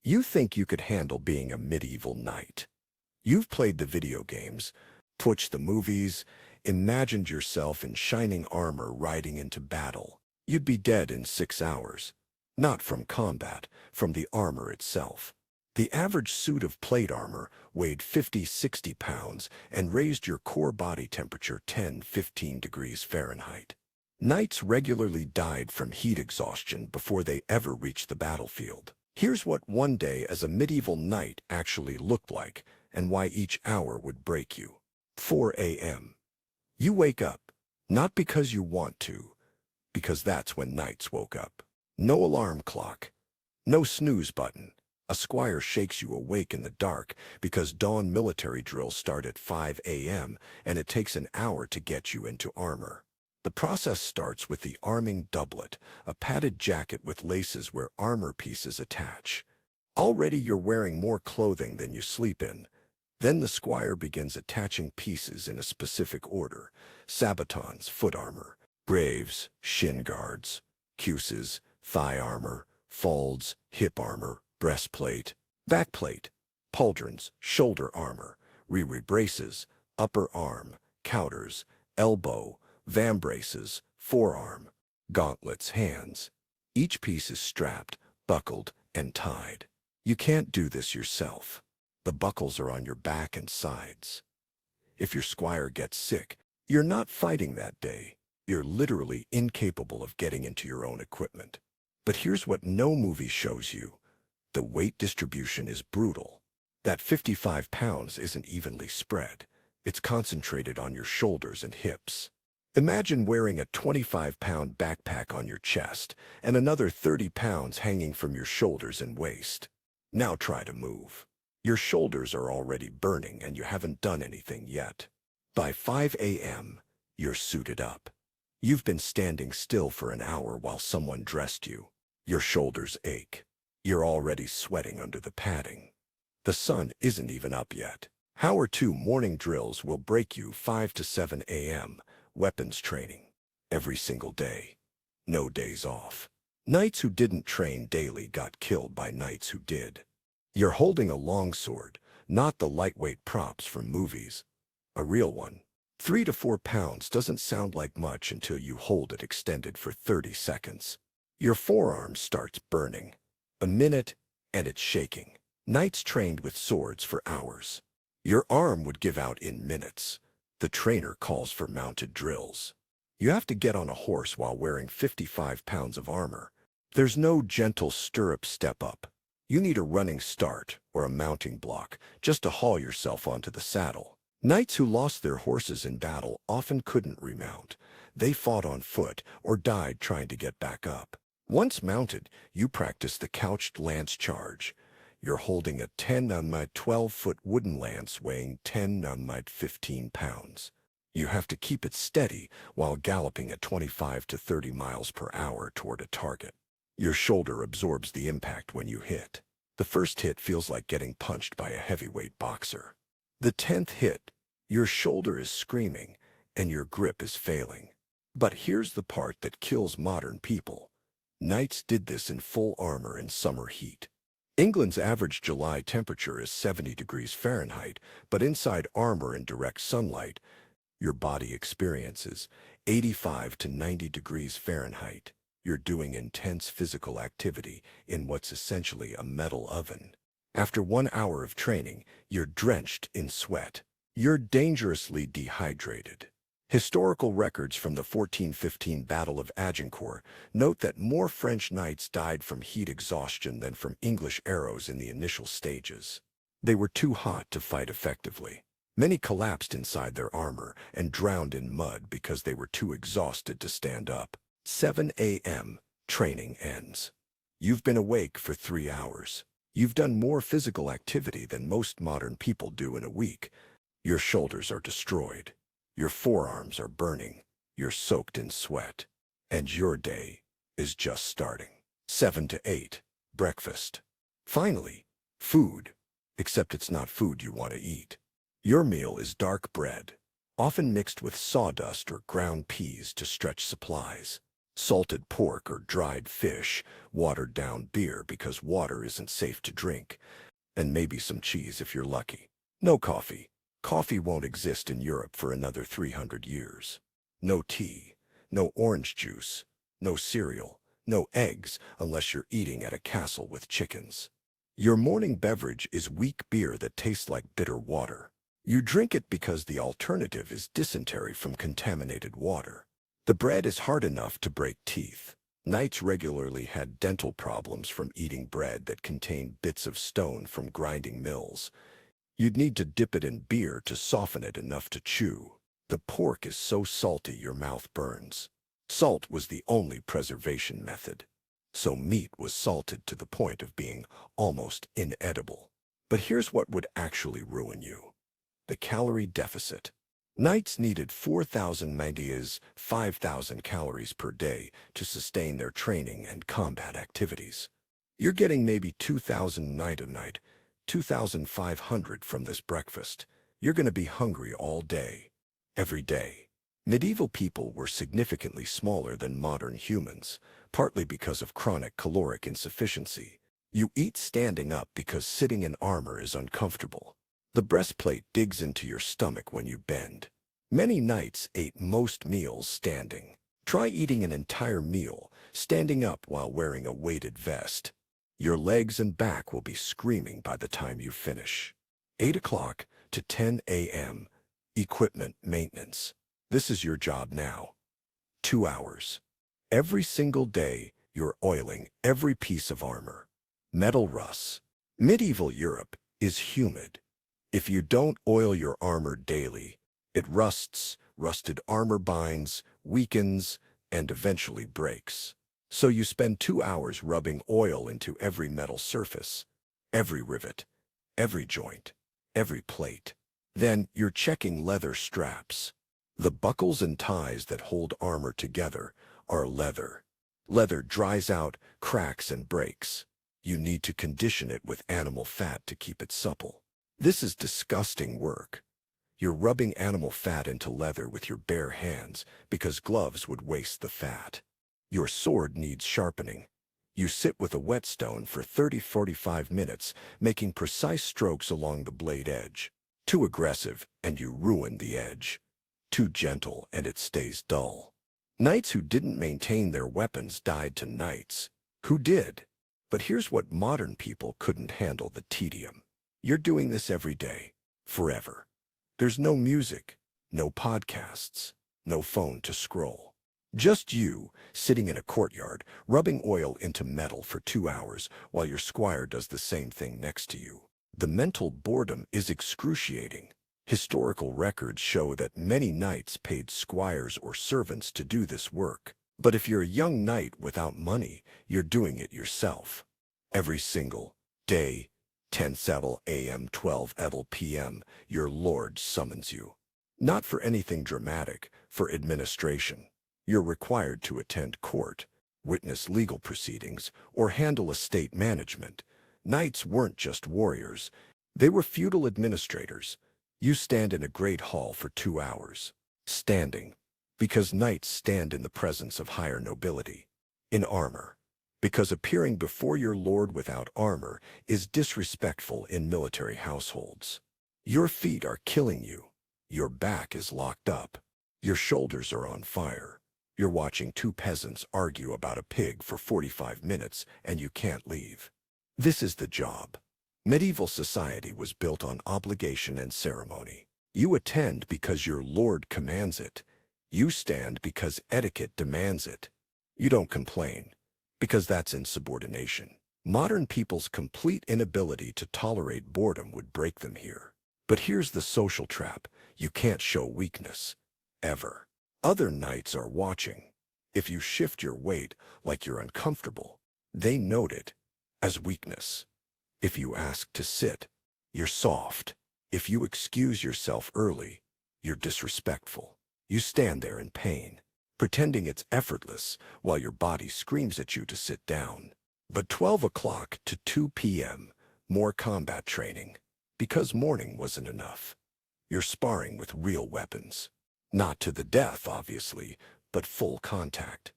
You think you could handle being a medieval knight. You've played the video games, watched the movies, imagined yourself in shining armor riding into battle. You'd be dead in 6 hours. Not from combat, from the armor itself. The average suit of plate armor weighed 50–60 pounds and raised your core body temperature 10–15 degrees Fahrenheit. Knights regularly died from heat exhaustion before they ever reached the battlefield. Here's what one day as a medieval knight actually looked like, and why each hour would break you. 4 a.m. You wake up, not because you want to, because that's when knights woke up. No alarm clock, no snooze button. A squire shakes you awake in the dark because dawn military drills start at 5 a.m. and it takes an hour to get you into armor. The process starts with the arming doublet, a padded jacket with laces where armor pieces attach. Already you're wearing more clothing than you sleep in. Then the squire begins attaching pieces in a specific order: sabatons, foot armor; braves, shin guards; cuisses, thigh armor; falds, hip armor; breastplate, backplate; pauldrons, shoulder armor; rear braces, upper arm; counters, elbow; vambraces, forearm; gauntlets, hands. Each piece is strapped, buckled, and tied. You can't do this yourself. The buckles are on your back and sides. If your squire gets sick, you're not fighting that day. You're literally incapable of getting into your own equipment. But here's what no movie shows you. The weight distribution is brutal. That 55 pounds isn't evenly spread. It's concentrated on your shoulders and hips. Imagine wearing a 25-pound backpack on your chest and another 30 pounds hanging from your shoulders and waist. Now try to move. Your shoulders are already burning and you haven't done anything yet. By 5 a.m., you're suited up. You've been standing still for an hour while someone dressed you. Your shoulders ache. You're already sweating under the padding. The sun isn't even up yet. Hour 2 morning drills will break you 5 to 7 a.m. Weapons training. Every single day. No days off. Knights who didn't train daily got killed by knights who did. You're holding a longsword, not the lightweight props from movies. A real one. 3 to 4 pounds doesn't sound like much until you hold it extended for 30 seconds. Your forearm starts burning. A minute, and it's shaking. Knights trained with swords for hours. Your arm would give out in minutes. The trainer calls for mounted drills. You have to get on a horse while wearing 55 pounds of armor. There's no gentle stirrup step up. You need a running start or a mounting block just to haul yourself onto the saddle. Knights who lost their horses in battle often couldn't remount. They fought on foot or died trying to get back up. Once mounted, you practice the couched lance charge. You're holding a 10-12-foot wooden lance weighing 10-15 pounds. You have to keep it steady while galloping at 25 to 30 miles per hour toward a target. Your shoulder absorbs the impact when you hit. The first hit feels like getting punched by a heavyweight boxer. The 10th hit, your shoulder is screaming and your grip is failing. But here's the part that kills modern people. Knights did this in full armor in summer heat. England's average July temperature is 70 degrees Fahrenheit, but inside armor in direct sunlight, your body experiences 85 to 90 degrees Fahrenheit. You're doing intense physical activity in what's essentially a metal oven. After 1 hour of training, you're drenched in sweat. You're dangerously dehydrated. Historical records from the 1415 Battle of Agincourt note that more French knights died from heat exhaustion than from English arrows in the initial stages. They were too hot to fight effectively. Many collapsed inside their armor and drowned in mud because they were too exhausted to stand up. 7 a.m. Training ends. You've been awake for 3 hours. You've done more physical activity than most modern people do in a week. Your shoulders are destroyed. Your forearms are burning. You're soaked in sweat. And your day is just starting. 7 to 8. Breakfast. Finally, food. Except it's not food you want to eat. Your meal is dark bread, often mixed with sawdust or ground peas to stretch supplies. Salted pork or dried fish, watered down beer because water isn't safe to drink, and maybe some cheese if you're lucky. No coffee. Coffee won't exist in Europe for another 300 years. No tea, no orange juice, no cereal, no eggs unless you're eating at a castle with chickens. Your morning beverage is weak beer that tastes like bitter water. You drink it because the alternative is dysentery from contaminated water. The bread is hard enough to break teeth. Knights regularly had dental problems from eating bread that contained bits of stone from grinding mills. You'd need to dip it in beer to soften it enough to chew. The pork is so salty your mouth burns. Salt was the only preservation method, so meat was salted to the point of being almost inedible. But here's what would actually ruin you: the calorie deficit. Knights needed 4,000 mandias, 5,000 calories per day to sustain their training and combat activities. You're getting maybe 2,000 night a night, 2,500 from this breakfast. You're going to be hungry all day, every day. Medieval people were significantly smaller than modern humans, partly because of chronic caloric insufficiency. You eat standing up because sitting in armor is uncomfortable. The breastplate digs into your stomach when you bend. Many knights ate most meals standing. Try eating an entire meal, standing up while wearing a weighted vest. Your legs and back will be screaming by the time you finish. 8 o'clock to 10 a.m. Equipment maintenance. This is your job now. 2 hours. Every single day, you're oiling every piece of armor. Metal rusts. Medieval Europe is humid. If you don't oil your armor daily, it rusts, rusted armor binds, weakens, and eventually breaks. So you spend 2 hours rubbing oil into every metal surface, every rivet, every joint, every plate. Then you're checking leather straps. The buckles and ties that hold armor together are leather. Leather dries out, cracks, and breaks. You need to condition it with animal fat to keep it supple. This is disgusting work. You're rubbing animal fat into leather with your bare hands because gloves would waste the fat. Your sword needs sharpening. You sit with a whetstone for 30-45 minutes, making precise strokes along the blade edge. Too aggressive, and you ruin the edge. Too gentle, and it stays dull. Knights who didn't maintain their weapons died to knights who did. But here's what modern people couldn't handle: the tedium. You're doing this every day, forever. There's no music, no podcasts, no phone to scroll. Just you, sitting in a courtyard, rubbing oil into metal for 2 hours while your squire does the same thing next to you. The mental boredom is excruciating. Historical records show that many knights paid squires or servants to do this work. But if you're a young knight without money, you're doing it yourself. Every single day, 10 Saddle a.m., 12 Edel p.m., your lord summons you. Not for anything dramatic, for administration. You're required to attend court, witness legal proceedings, or handle estate management. Knights weren't just warriors. They were feudal administrators. You stand in a great hall for 2 hours. Standing, because knights stand in the presence of higher nobility. In armor, because appearing before your lord without armor is disrespectful in military households. Your feet are killing you. Your back is locked up. Your shoulders are on fire. You're watching two peasants argue about a pig for 45 minutes and you can't leave. This is the job. Medieval society was built on obligation and ceremony. You attend because your lord commands it. You stand because etiquette demands it. You don't complain, because that's insubordination. Modern people's complete inability to tolerate boredom would break them here. But here's the social trap: you can't show weakness. Ever. Other knights are watching. If you shift your weight like you're uncomfortable, they note it as weakness. If you ask to sit, you're soft. If you excuse yourself early, you're disrespectful. You stand there in pain, pretending it's effortless while your body screams at you to sit down. But 12 o'clock to 2 p.m., more combat training, because morning wasn't enough. You're sparring with real weapons. Not to the death, obviously, but full contact.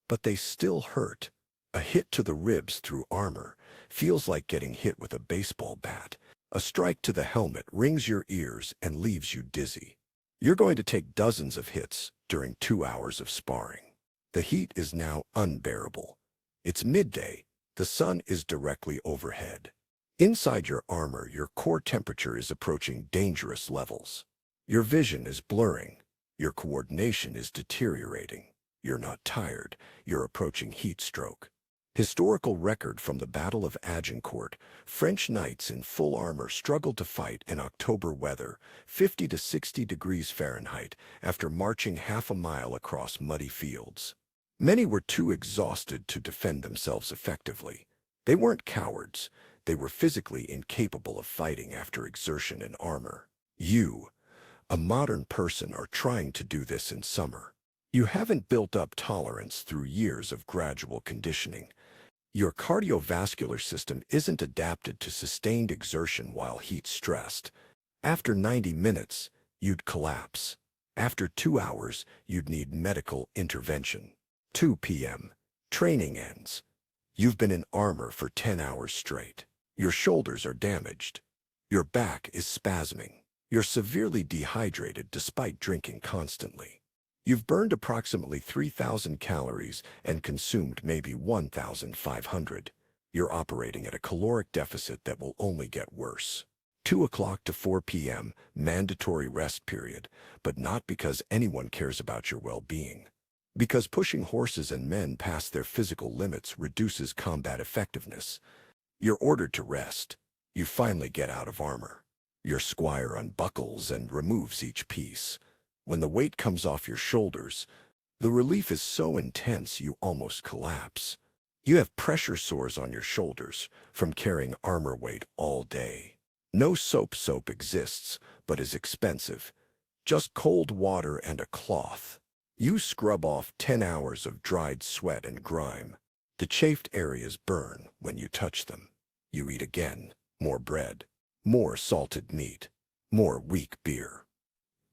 but they still hurt. A hit to the ribs through armor feels like getting hit with a baseball bat. A strike to the helmet rings your ears and leaves you dizzy. You're going to take dozens of hits during 2 hours of sparring. The heat is now unbearable. It's midday. The sun is directly overhead. Inside your armor, your core temperature is approaching dangerous levels. Your vision is blurring. Your coordination is deteriorating. You're not tired. You're approaching heat stroke. Historical record from the Battle of Agincourt. French knights in full armor struggled to fight in October weather, 50 to 60 degrees Fahrenheit, after marching half a mile across muddy fields. Many were too exhausted to defend themselves effectively. They weren't cowards. They were physically incapable of fighting after exertion in armor. You, a modern person, are trying to do this in summer. You haven't built up tolerance through years of gradual conditioning. Your cardiovascular system isn't adapted to sustained exertion while heat-stressed. After 90 minutes, you'd collapse. After 2 hours, you'd need medical intervention. 2 p.m. Training ends. You've been in armor for 10 hours straight. Your shoulders are damaged. Your back is spasming. You're severely dehydrated despite drinking constantly. You've burned approximately 3,000 calories and consumed maybe 1,500. You're operating at a caloric deficit that will only get worse. 2 o'clock to 4 p.m., mandatory rest period, but not because anyone cares about your well-being. Because pushing horses and men past their physical limits reduces combat effectiveness. You're ordered to rest. You finally get out of armor. Your squire unbuckles and removes each piece. When the weight comes off your shoulders, the relief is so intense you almost collapse. You have pressure sores on your shoulders from carrying armor weight all day. No soap exists, but is expensive. Just cold water and a cloth. You scrub off 10 hours of dried sweat and grime. The chafed areas burn when you touch them. You eat again, more bread, more salted meat, more weak beer.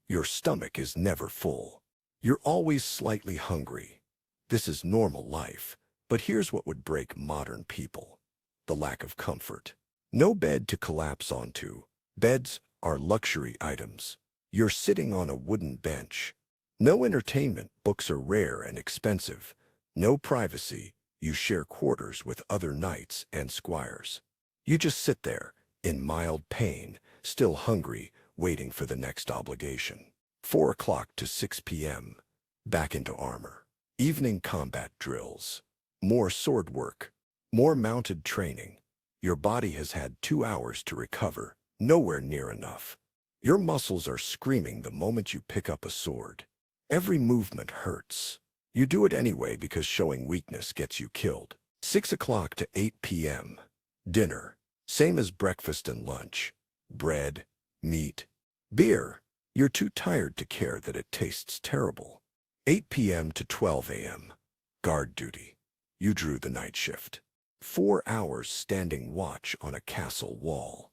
Your stomach is never full. You're always slightly hungry. This is normal life, but here's what would break modern people: the lack of comfort. No bed to collapse onto. Beds are luxury items. You're sitting on a wooden bench. No entertainment. Books are rare and expensive. No privacy. You share quarters with other knights and squires. You just sit there, in mild pain, still hungry, waiting for the next obligation. 4 o'clock to 6 p.m. Back into armor. Evening combat drills. More sword work. More mounted training. Your body has had 2 hours to recover, nowhere near enough. Your muscles are screaming the moment you pick up a sword. Every movement hurts. You do it anyway because showing weakness gets you killed. 6 o'clock to 8 p.m. Dinner. Same as breakfast and lunch. Bread, meat, beer. You're too tired to care that it tastes terrible. 8 p.m. to 12 a.m. Guard duty. You drew the night shift. 4 hours standing watch on a castle wall.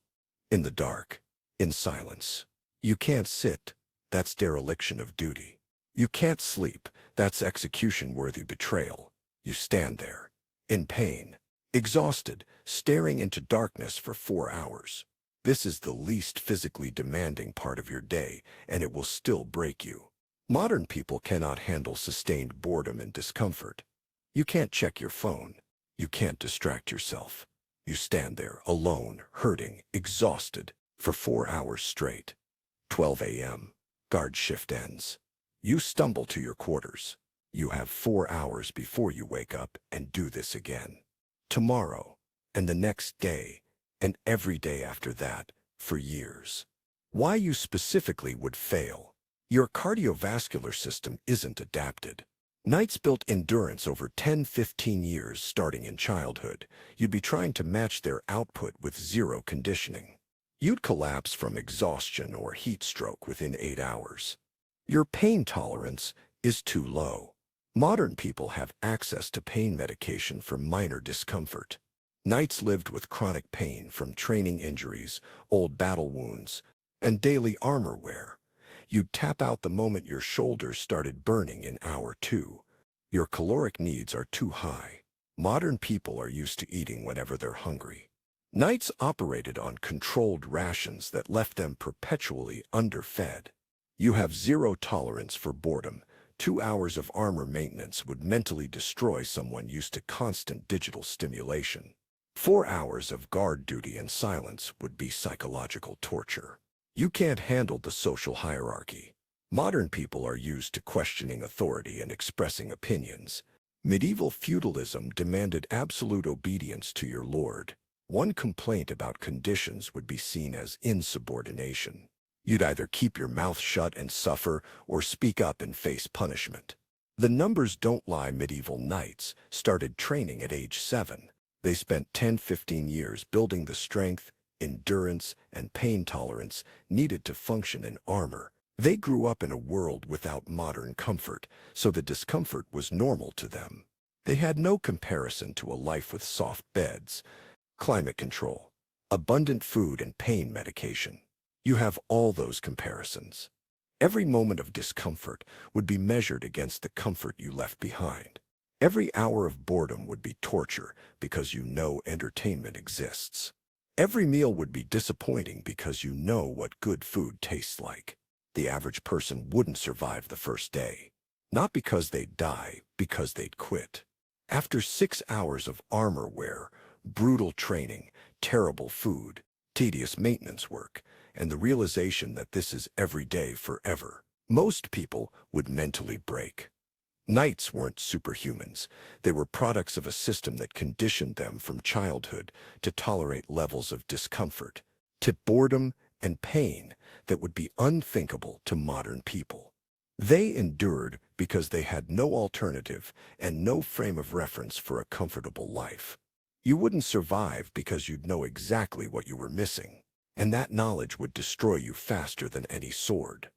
In the dark. In silence. You can't sit. That's dereliction of duty. You can't sleep. That's execution-worthy betrayal. You stand there. In pain. Exhausted. Staring into darkness for 4 hours. This is the least physically demanding part of your day, and it will still break you. Modern people cannot handle sustained boredom and discomfort. You can't check your phone. You can't distract yourself. You stand there, alone, hurting, exhausted, for 4 hours straight. 12 a.m. Guard shift ends. You stumble to your quarters. You have 4 hours before you wake up and do this again. Tomorrow, and the next day, and every day after that, for years. Why you specifically would fail? Your cardiovascular system isn't adapted. Knights built endurance over 10-15 years starting in childhood. You'd be trying to match their output with zero conditioning. You'd collapse from exhaustion or heat stroke within 8 hours. Your pain tolerance is too low. Modern people have access to pain medication for minor discomfort. Knights lived with chronic pain from training injuries, old battle wounds, and daily armor wear. You'd tap out the moment your shoulders started burning in hour 2. Your caloric needs are too high. Modern people are used to eating whenever they're hungry. Knights operated on controlled rations that left them perpetually underfed. You have zero tolerance for boredom. 2 hours of armor maintenance would mentally destroy someone used to constant digital stimulation. 4 hours of guard duty and silence would be psychological torture. You can't handle the social hierarchy. Modern people are used to questioning authority and expressing opinions. Medieval feudalism demanded absolute obedience to your lord. One complaint about conditions would be seen as insubordination. You'd either keep your mouth shut and suffer or speak up and face punishment. The numbers don't lie. Medieval knights started training at age 7. They spent 10-15 years building the strength, endurance, and pain tolerance needed to function in armor. They grew up in a world without modern comfort, so the discomfort was normal to them. They had no comparison to a life with soft beds, climate control, abundant food, and pain medication. You have all those comparisons. Every moment of discomfort would be measured against the comfort you left behind. Every hour of boredom would be torture because you know entertainment exists. Every meal would be disappointing because you know what good food tastes like. The average person wouldn't survive the first day. Not because they'd die, because they'd quit. After 6 hours of armor wear, brutal training, terrible food, tedious maintenance work, and the realization that this is every day forever, most people would mentally break. Knights weren't superhumans. They were products of a system that conditioned them from childhood to tolerate levels of discomfort, to boredom and pain that would be unthinkable to modern people. They endured because they had no alternative and no frame of reference for a comfortable life. You wouldn't survive because you'd know exactly what you were missing, and that knowledge would destroy you faster than any sword.